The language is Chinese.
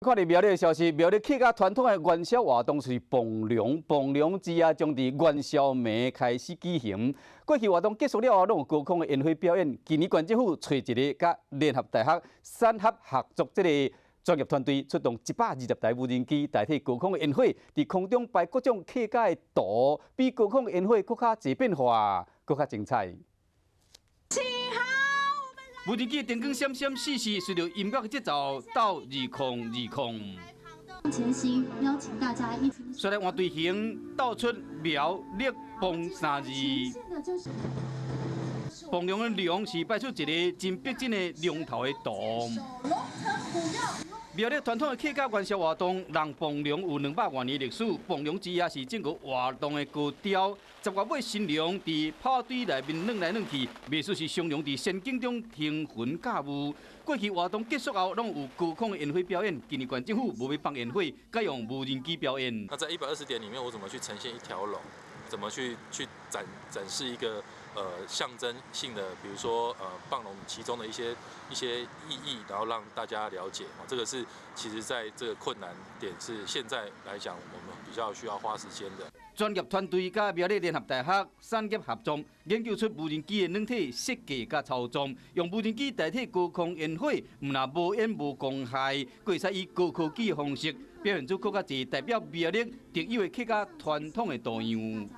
看到苗栗的消息，苗栗客家传统的元宵活动是蹦龙，蹦龙之夜将伫元宵暝开始举行。过去活动结束了后，拢有高空的烟火表演。今年县政府找一个甲联合大学三合合作这个专业团队，出动120台无人机代替高空的烟火，伫空中摆各种客家的图，比高空的烟火更加侪变化，更加精彩。 无人机电光闪闪四四，随着音乐的节奏到二空。前行，邀请大家一起。虽然换队形，道出苗栗蹦三字。蹦龙的龙是摆出一个真逼真的龙头的图。苗栗传统的客家元宵活动，人蹦龙有200多年的历史。蹦龙之夜是整个活动的高潮。10月尾，新娘伫炮堆内面弄来弄去，秘书是新娘伫仙境中兴奋驾舞。过去活动结束后，拢有高空的烟火表演。今年县政府无要放烟火，改用无人机表演。那在120点里面，我怎么去呈现一条龙？怎么去展示一个象征性的，比如说放龙其中的一些意义，然后让大家了解。这个是其实在这个困难点是现在来讲，我们比较需要花时间的。专业团队甲苗栗联合大学产业合作，研究出无人机的软体设计甲操纵，用无人机代替高空烟火，唔但无烟无公害，佫会使以高科技的方式表现出更加侪代表苗栗特有的客家传统的图样。